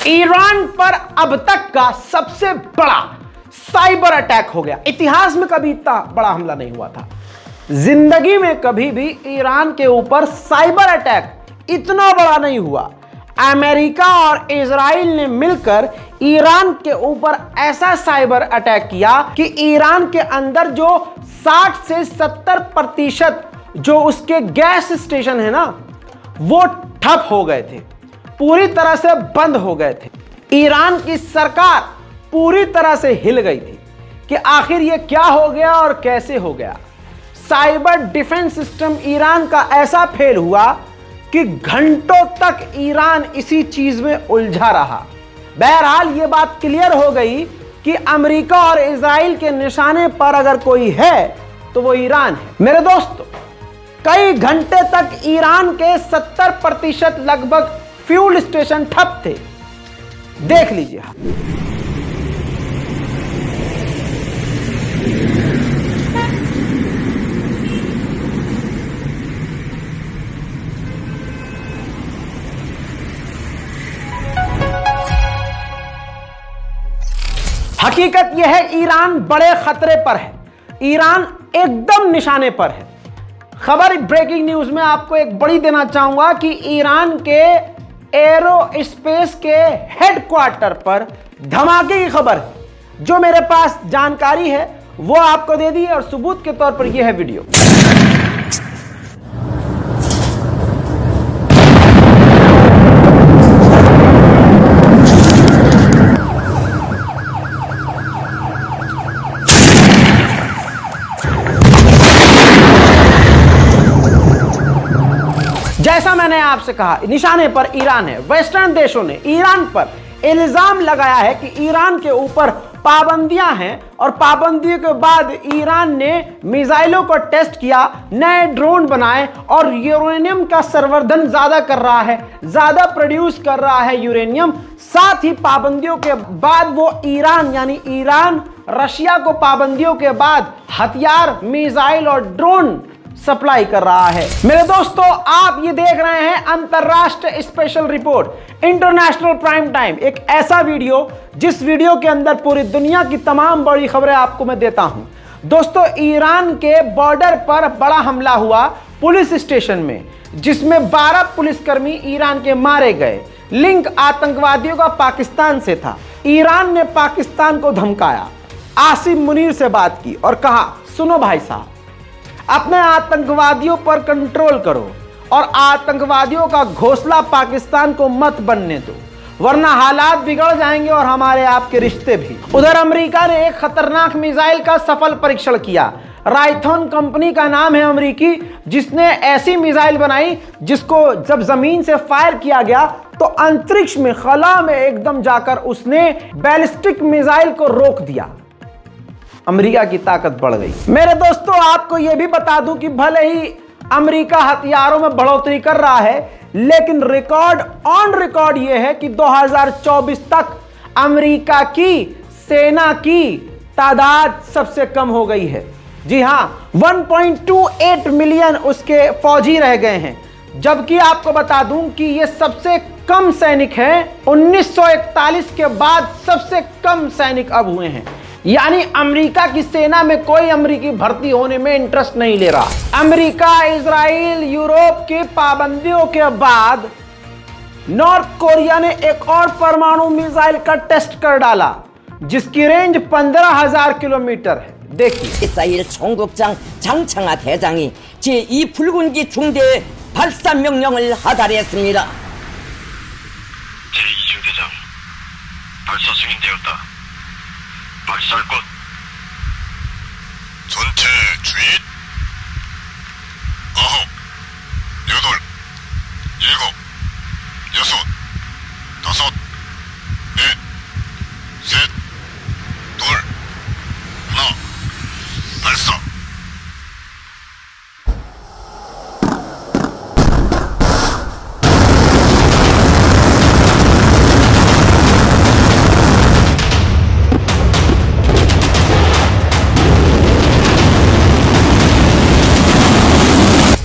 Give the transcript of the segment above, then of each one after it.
Iran पर अब तक का सबसे बड़ा साइबर अटैक हो गया। इतिहास में कभी इतना बड़ा हमला नहीं हुआ था। जिंदगी में कभी भी ईरान के ऊपर साइबर अटैक इतना बड़ा नहीं हुआ। अमेरिका और इजराइल ने मिलकर ईरान के ऊपर ऐसा साइबर अटैक किया कि ईरान के अंदर जो 60 से 70% जो उसके गैस स्टेशन है ना, वो ठप हो गए थे, पूरी तरह से बंद हो गए थे। ईरान की सरकार पूरी तरह से हिल गई थी कि आखिर ये क्या हो गया और कैसे हो गया। साइबर डिफेंस सिस्टम ईरान का ऐसा फेल हुआ कि घंटों तक ईरान इसी चीज में उलझा रहा। बहरहाल ये बात क्लियर हो गई कि अमेरिका और इजराइल के निशाने पर अगर कोई है तो वो ईरान है। मेरे दोस्तों, कई घंटे तक ईरान के 70% लगभग फ्यूल स्टेशन ठप थे। देख लीजिए। हकीकत यह है, ईरान बड़े खतरे पर है। ईरान एकदम निशाने पर है। खबर ब्रेकिंग न्यूज में आपको एक बड़ी देना चाहूंगा कि ईरान के एरोस्पेस के हेडक्वार्टर पर धमाके की खबर है। जो मेरे पास जानकारी है वो आपको दे दी और सबूत के तौर पर यह है वीडियो। जैसा मैंने आपसे कहा, निशाने पर ईरान है। वेस्टर्न देशों ने ईरान पर इल्जाम लगाया है कि ईरान के ऊपर पाबंदियां हैं और पाबंदियों के बाद ईरान ने मिसाइलों को टेस्ट किया, नए ड्रोन बनाए और यूरेनियम का संवर्धन ज्यादा कर रहा है, ज्यादा प्रोड्यूस कर रहा है यूरेनियम। साथ ही पाबंदियों के बाद वो ईरान यानी ईरान रशिया को पाबंदियों के बाद हथियार, मिसाइल और ड्रोन सप्लाई कर रहा है। मेरे दोस्तों, आप ये देख रहे हैं अंतरराष्ट्रीय special report, international prime time, एक ऐसा वीडियो जिस वीडियो के अंदर पूरी दुनिया की तमाम बड़ी खबरें आपको मैं देता हूं। दोस्तों, ईरान के बॉर्डर पर बड़ा हमला हुआ पुलिस स्टेशन में, जिसमें 12 पुलिसकर्मी ईरान के मारे गए। लिंक आतंकवादियों का पाकिस्तान से था। ईरान ने पाकिस्तान को धमकाया, आसिम मुनीर से बात की और कहा, सुनो भाई साहब, अपने आतंकवादियों पर कंट्रोल करो और आतंकवादियों का घोंसला पाकिस्तान को मत बनने दो, वरना हालात बिगड़ जाएंगे और हमारे आपके रिश्ते भी। उधर अमेरिका ने एक खतरनाक मिसाइल का सफल परीक्षण किया। राइथॉन कंपनी का नाम है अमेरिकी, जिसने ऐसी मिसाइल बनाई जिसको जब जमीन से फायर किया गया तो अंतरिक्ष में, खला में एकदम जाकर उसने बैलिस्टिक मिसाइल को रोक दिया। अमेरिका की ताकत बढ़ गई। मेरे दोस्तों, आपको यह भी बता दूं कि भले ही अमेरिका हथियारों में बढ़ोतरी कर रहा है, लेकिन रिकॉर्ड ऑन रिकॉर्ड यह है कि 2024 तक अमेरिका की सेना की तादाद सबसे कम हो गई है। जी हां, 1.28 मिलियन उसके फौजी रह गए हैं। जबकि आपको बता दूं कि यह सबसे कम सैनिक हैं। 1941 के बाद सबसे कम सैनिक अब हुए हैं। यानी अमेरिका की सेना में कोई अमेरिकी भर्ती होने में इंटरेस्ट नहीं ले रहा। अमेरिका, इजराइल, यूरोप की पाबंदियों के बाद नॉर्थ कोरिया ने एक और परमाणु मिसाइल का टेस्ट कर डाला, जिसकी रेंज 15,000 किलोमीटर है। देखिए, 이스라엘 총국장 장창하 대장이 제2 붉은기 중대 발사 명령을 하달했습니다. 제2 중대장, 발사 승인되었다. 발사할 것. 전체 주의. 9, 8, 7, 6, 5, 4, 3, 2, 1, 발사.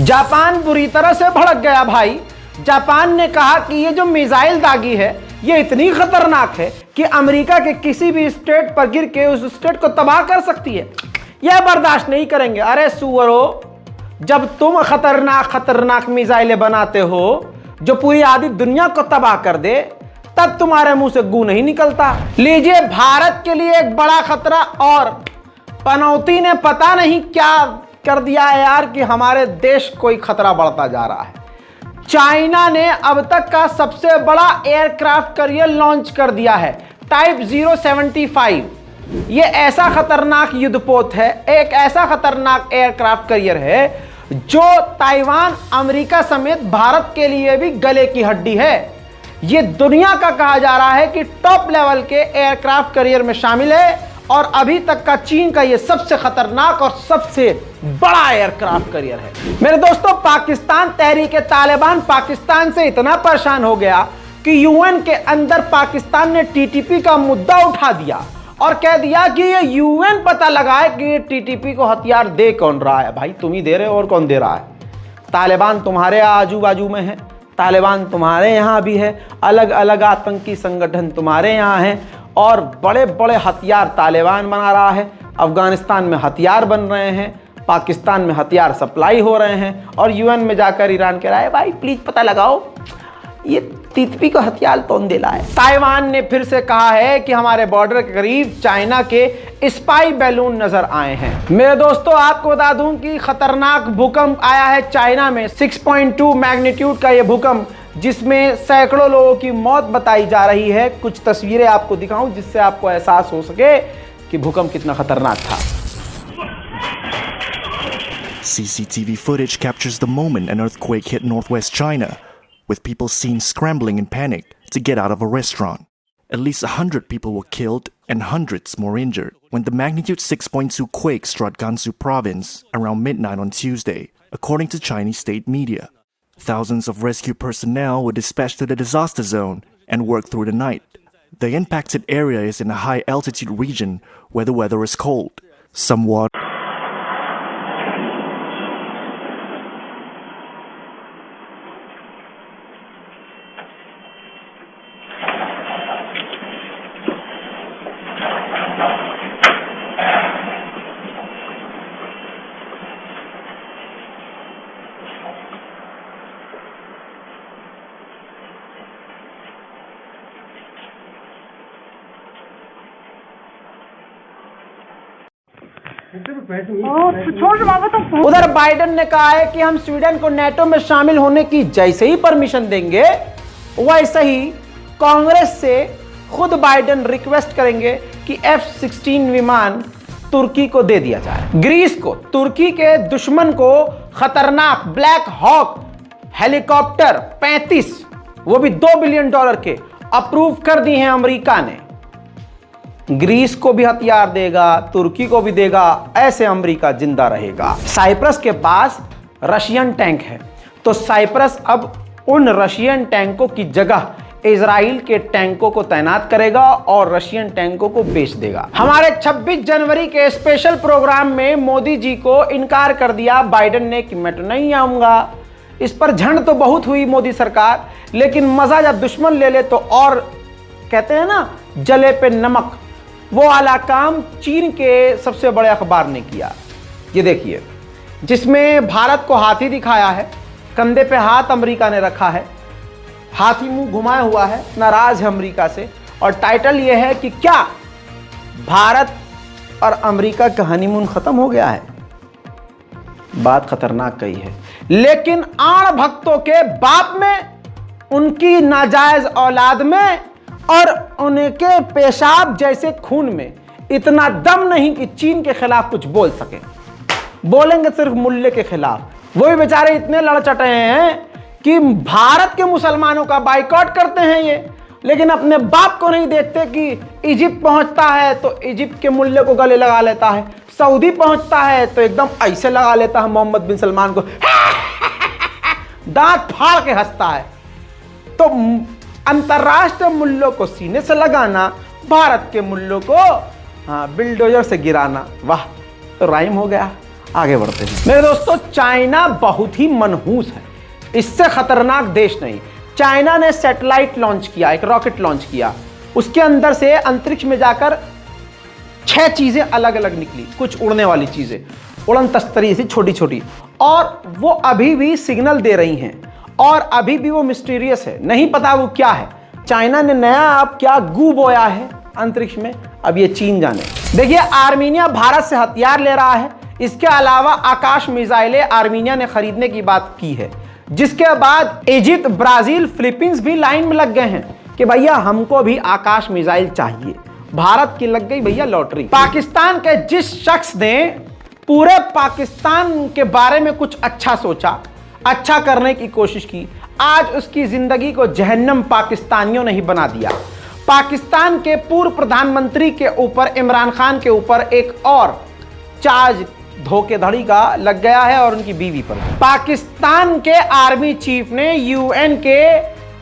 जापान बुरी तरह से भड़क गया भाई। जापान ने कहा कि ये जो मिसाइल दागी है ये इतनी खतरनाक है कि अमेरिका के किसी भी स्टेट पर गिर के उस स्टेट को तबाह कर सकती है। यह बर्दाश्त नहीं करेंगे। अरे सुअरो, जब तुम खतरनाक मिसाइलें बनाते हो जो पूरी आधी दुनिया को तबाह कर दे, तब तुम्हारे मुंह से गू नहीं निकलता। लीजिए, भारत के लिए एक बड़ा खतरा और पनौती ने पता नहीं क्या कर दिया है यार कि हमारे देश को ही खतरा बढ़ता जा रहा है। चाइना ने अब तक का सबसे बड़ा एयरक्राफ्ट कैरियर लॉन्च कर दिया है, टाइप 075। ये ऐसा खतरनाक युद्धपोत है, एक ऐसा खतरनाक एयरक्राफ्ट कैरियर है जो ताइवान, अमेरिका समेत भारत के लिए भी गले की हड्डी है। ये दुनिया का कहा जा रहा है कि टॉप लेवल के एयरक्राफ्ट कैरियर में शामिल है और अभी तक का चीन का ये सबसे खतरनाक और सबसे बड़ा एयरक्राफ्ट कैरियर है। मेरे दोस्तों, पाकिस्तान तहरीक-ए-तालिबान पाकिस्तान से इतना परेशान हो गया कि यूएन के अंदर पाकिस्तान ने टीटीपी का मुद्दा उठा दिया और कह दिया कि ये यूएन पता लगाए कि ये टीटीपी को हथियार दे कौन रहा है। भाई तुम ही दे रहे हो और कौन दे रहा है? तालिबान तुम्हारे आजू बाजू में है, तालिबान तुम्हारे यहाँ भी है, अलग अलग आतंकी संगठन तुम्हारे यहाँ हैं और बड़े बड़े हथियार तालिबान बना रहा है। अफगानिस्तान में हथियार बन रहे हैं, पाकिस्तान में हथियार सप्लाई हो रहे हैं और यूएन में जाकर ईरान कह रहा है भाई प्लीज पता लगाओ ये टीटीपी को हथियार कौन दे रहा है। ताइवान ने फिर से कहा है कि हमारे बॉर्डर के करीब चाइना के स्पाई बैलून नजर आए हैं। मेरे दोस्तों, आपको बता दूं कि खतरनाक भूकंप आया है चाइना में, 6.2 मैग्नीट्यूड का यह भूकंप, जिसमें सैकड़ों लोगों की मौत बताई जा रही है। कुछ तस्वीरें आपको दिखाऊं जिससे आपको एहसास हो सके कि भूकंप कितना खतरनाक था। CCTV footage captures the moment an earthquake hit northwest China, with people seen scrambling in panic to get out of a restaurant. At least 100 people were killed and hundreds more injured when the magnitude 6.2 quake struck Gansu province around midnight on Tuesday, according to Chinese state media. Thousands of rescue personnel were dispatched to the disaster zone and worked through the night. The impacted area is in a high-altitude region where the weather is cold, somewhat. उधर Biden ने कहा है कि हम Sweden को NATO में शामिल होने की जैसे ही परमिशन देंगे, वैसे ही कांग्रेस से खुद बाइडेन रिक्वेस्ट करेंगे कि F-16 विमान तुर्की को दे दिया जाए। ग्रीस को तुर्की के दुश्मन को खतरनाक ब्लैक हॉक हेलीकॉप्टर 35, वो भी $2 बिलियन के अप्रूव कर दिए हैं अमेरिका ने। ग्रीस को भी हथियार देगा, तुर्की को भी देगा, ऐसे अमेरिका जिंदा रहेगा। साइप्रस के पास रशियन टैंक है, तो साइप्रस अब उन रशियन टैंकों की जगह इजराइल के टैंकों को तैनात करेगा और रशियन टैंकों को बेच देगा। हमारे 26 जनवरी के स्पेशल प्रोग्राम में मोदी जी को इनकार कर दिया बाइडेन ने कि मैं तो नहीं आऊंगा। इस पर झंड तो बहुत हुई मोदी सरकार, लेकिन मजा जब दुश्मन ले ले तो और कहते हैं ना जले पे नमक, वो वाला काम चीन के सबसे बड़े अखबार ने किया। ये देखिए, जिसमें भारत को हाथी दिखाया है, कंधे पे हाथ अमेरिका ने रखा है, हाथी मुंह घुमाया हुआ है, नाराज है अमेरिका से, और टाइटल ये है कि क्या भारत और अमेरिका का हनीमून खत्म हो गया है। बात खतरनाक कही है, लेकिन आण भक्तों के बाप में, उनकी नाजायज औलाद में और उनके पेशाब जैसे खून में इतना दम नहीं कि चीन के खिलाफ कुछ बोल सके। बोलेंगे सिर्फ मुल्ले के खिलाफ। वो भी बेचारे इतने लड़ चटे हैं कि भारत के मुसलमानों का बाइकॉट करते हैं ये, लेकिन अपने बाप को नहीं देखते कि इजिप्ट पहुंचता है तो इजिप्ट के मुल्ले को गले लगा लेता है, सऊदी पहुंचता है तो एकदम ऐसे लगा लेता है मोहम्मद बिन सलमान को, दांत फाड़ के हंसता है। तो अंतरराष्ट्रीय मुल्लों को सीने से लगाना, भारत के मुल्लों को बिल्डोजर से गिराना, वाह, तो राइम हो गया। आगे बढ़ते हैं मेरे दोस्तों। चाइना बहुत ही मनहूस है, इससे खतरनाक देश नहीं। चाइना ने सैटेलाइट लॉन्च किया, एक रॉकेट लॉन्च किया, उसके अंदर से अंतरिक्ष में जाकर 6 चीजें अलग अलग निकली, कुछ उड़ने वाली चीजें, उड़न तस्तरी सी छोटी छोटी, और वो अभी भी सिग्नल दे रही हैं और अभी भी वो मिस्टीरियस है, नहीं पता वो क्या है। चाइना ने नया अब क्या गू बोया है अंतरिक्ष में, अब ये चीन जाने। देखिए, आर्मीनिया भारत से हथियार ले रहा है, इसके अलावा आकाश मिसाइलें आर्मीनिया ने खरीदने की बात की है, जिसके बाद इजिप्ट, ब्राजील, फिलीपींस भी लाइन में लग गए हैं कि भैया हमको भी आकाश मिसाइल चाहिए। भारत की लग गई भैया लॉटरी। पाकिस्तान के जिस शख्स ने पूरे पाकिस्तान के बारे में कुछ अच्छा सोचा, अच्छा करने की कोशिश की, आज उसकी जिंदगी को जहन्नम पाकिस्तानियों ने ही बना दिया। पाकिस्तान के पूर्व प्रधानमंत्री के ऊपर, इमरान खान के ऊपर एक और चार्ज धोखेधड़ी का लग गया है और उनकी बीवी पर। पाकिस्तान के आर्मी चीफ ने यूएन के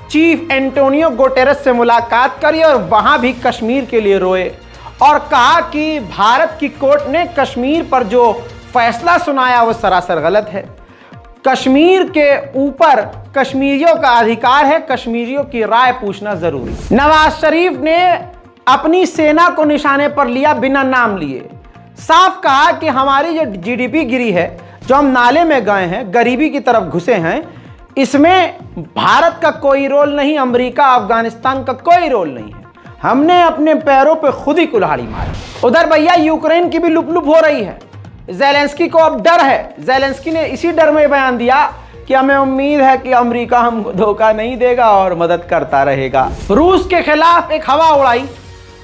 चीफ एंटोनियो गुटेरेस से मुलाकात करी और वहां भी कश्मीर के लिए रोए और कहा कि भारत की कोर्ट ने कश्मीर पर जो फैसला सुनाया वो सरासर गलत है। कश्मीर के ऊपर कश्मीरियों का अधिकार है, कश्मीरियों की राय पूछना जरूरी। नवाज शरीफ ने अपनी सेना को निशाने पर लिया बिना नाम लिए, साफ कहा कि हमारी जो जीडीपी गिरी है, जो हम नाले में गए हैं, गरीबी की तरफ घुसे हैं, इसमें भारत का कोई रोल नहीं, अमेरिका, अफगानिस्तान का कोई रोल नहीं है, हमने अपने पैरों पे खुद ही कुल्हाड़ी मारी। उधर भैया यूक्रेन की भी लुप हो रही है। ज़ेलेंस्की को अब डर है, ज़ेलेंस्की ने इसी डर में बयान दिया कि हमें उम्मीद है कि अमेरिका हमको धोखा नहीं देगा और मदद करता रहेगा। रूस के खिलाफ एक हवा उड़ाई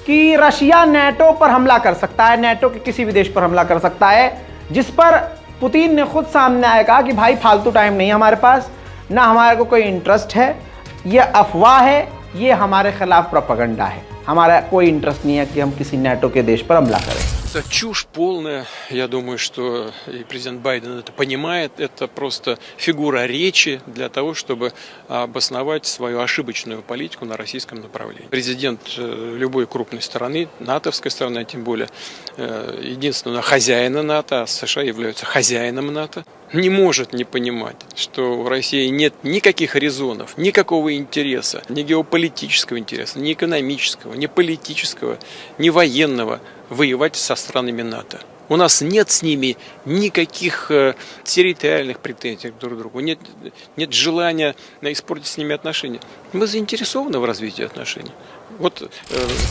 कि रशिया नेटो पर हमला कर सकता है, नेटो के किसी भी देश पर हमला कर सकता है, जिस पर पुतिन ने खुद सामने आया, कहा कि भाई फालतू टाइम नहीं हमारे पास, ना हमारे को कोई इंटरेस्ट है, ये अफवाह है, ये हमारे खिलाफ प्रोपेगेंडा है, हमारा कोई इंटरेस्ट नहीं है कि हम किसी नेटो के देश पर हमला करें। Это чушь полная. Я думаю, что и президент Байден это понимает. Это просто фигура речи для того, чтобы обосновать свою ошибочную политику на российском направлении. Президент любой крупной страны, натовской страны, тем более единственного хозяина НАТО, а США являются хозяином НАТО, не может не понимать, что в России нет никаких резонов, никакого интереса, ни геополитического интереса, ни экономического, ни политического, ни военного воевать со странами НАТО. У нас нет с ними никаких территориальных претензий друг к другу, нет желания испортить с ними отношения. Мы заинтересованы в развитии отношений.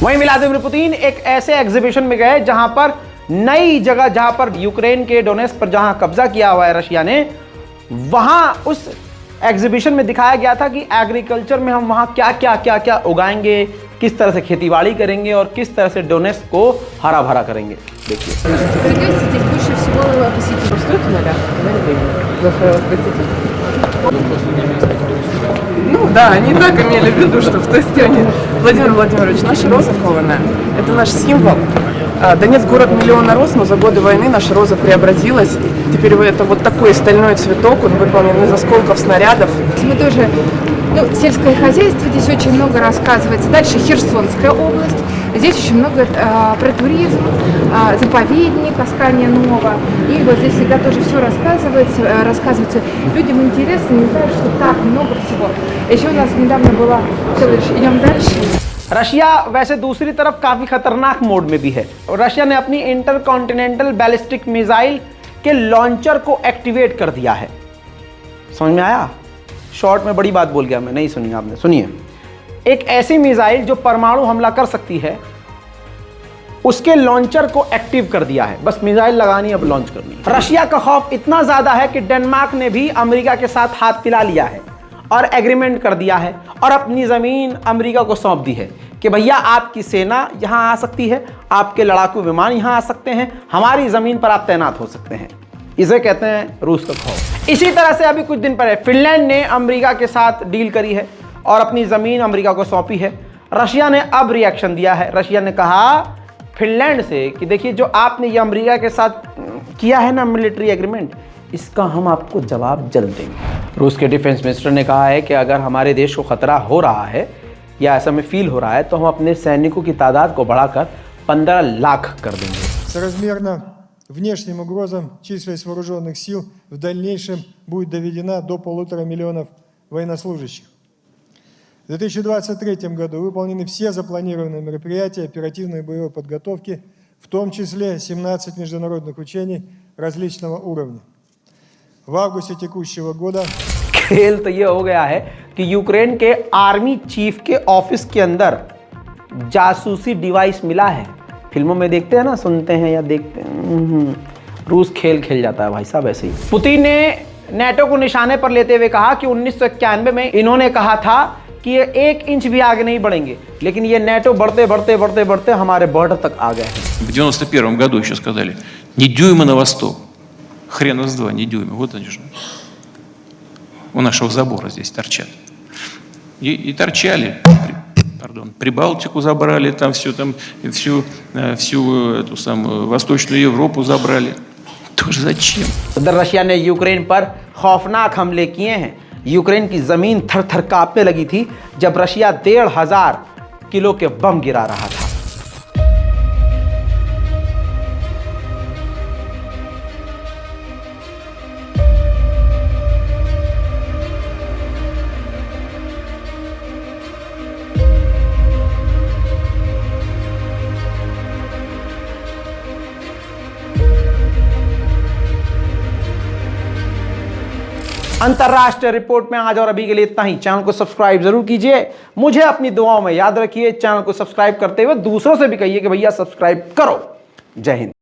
वहीं व्लादिमीर पुतिन एक ऐसे एग्जीबिशन में गए जहां पर नई जगह, जहां पर यूक्रेन के डोनेट्स्क पर जहां कब्जा किया हुआ है रशिया ने, वहां उस एग्जीबिशन में दिखाया गया था कि एग्रीकल्चर में हम वहां क्या क्या क्या क्या उगाएंगे, किस तरह से खेतीबाड़ी करेंगे और किस तरह से डोनेट्स्क को हरा भरा करेंगे। देखिए, Ну да, они так имели в виду, что в Тостёне. Владимир Владимирович, наша роза кованая – это наш символ. Донецк – город миллиона роз, но за годы войны наша роза преобразилась. Теперь это вот такой стальной цветок, он выполнен из осколков снарядов. Мы тоже, сельское хозяйство здесь очень много рассказывается. Дальше Херсонская область. Здесь очень много про туризм, заповедник Аскания Нова. И вот здесь всегда тоже все рассказывается. Людям интересно, не знают, что так много всего. Еще у нас недавно была... Идем дальше. रशिया वैसे दूसरी तरफ काफी खतरनाक मोड में भी है। रशिया ने अपनी इंटरकॉन्टिनेंटल बैलिस्टिक मिसाइल के लॉन्चर को एक्टिवेट कर दिया है। समझ में आया? शॉर्ट में बड़ी बात बोल गया मैं, नहीं सुनी आपने, सुनिए। एक ऐसी मिसाइल जो परमाणु हमला कर सकती है, उसके लॉन्चर को एक्टिव कर दिया है। बस मिसाइल लगानी, अब लॉन्च करनी है। रशिया का खौफ इतना ज्यादा है कि डेनमार्क ने भी अमेरिका के साथ हाथ मिला लिया है और एग्रीमेंट कर दिया है और अपनी ज़मीन अमेरिका को सौंप दी है कि भैया आपकी सेना यहाँ आ सकती है, आपके लड़ाकू विमान यहाँ आ सकते हैं, हमारी ज़मीन पर आप तैनात हो सकते हैं। इसे कहते हैं रूस का खौफ। इसी तरह से अभी कुछ दिन पहले फिनलैंड ने अमेरिका के साथ डील करी है और अपनी ज़मीन अमेरिका को सौंपी है। रशिया ने अब रिएक्शन दिया है। रशिया ने कहा फिनलैंड से कि देखिए, जो आपने ये अमेरिका के साथ किया है ना मिलिट्री एग्रीमेंट, इसका हम आपको जवाब जल्द देंगे। रूस के डिफेंस मिनिस्टर ने कहा है कि अगर हमारे देश को खतरा हो रहा है या ऐसा में फील हो रहा है तो हम अपने सैनिकों की तादाद को बढ़ाकर 15 लाख कर देंगे। Соразмерно внешним угрозам численность вооруженных сил в дальнейшем будет доведена до 1,5 миллиона военнослужащих. В 2023 году выполнены все запланированные мероприятия оперативной боевой подготовки, в том числе 17 международных учений различного уровня. В августе текущего года खेल तो ये हो गया है कि यूक्रेन के आर्मी चीफ के ऑफिस के अंदर जासूसी डिवाइस मिला है। फिल्मों में देखते हैं ना, सुनते हैं या देखते हैं, रूस खेल खेल जाता है भाई साहब ऐसे ही। पुतिन ने नेटो को निशाने पर लेते हुए कहा कि 1991 में इन्होंने कहा था कि ये 1 इंच भी आगे नहीं बढ़ेंगे, लेकिन ये नेटो बढ़ते बढ़ते बढ़ते बढ़ते हमारे बॉर्डर तक आ गए हैं। В 91 году еще сказали, ни дюйма на восток. Хрена с два, ни дюйма. Вот они же. У нашего забора здесь торчат. И торчали. Пардон, Прибалтику забрали, там всю эту самую Восточную Европу забрали. Тоже зачем? उधर रशिया ने यूक्रेन पर खौफनाक हमले किए हैं। यूक्रेन की जमीन थर थर कांपने लगी थी जब रशिया 1,500 किलो के बम गिरा रहा था। अंतरराष्ट्रीय रिपोर्ट में आज और अभी के लिए इतना ही। चैनल को सब्सक्राइब जरूर कीजिए, मुझे अपनी दुआओं में याद रखिए। चैनल को सब्सक्राइब करते हुए दूसरों से भी कहिए कि भैया सब्सक्राइब करो। जय हिंद।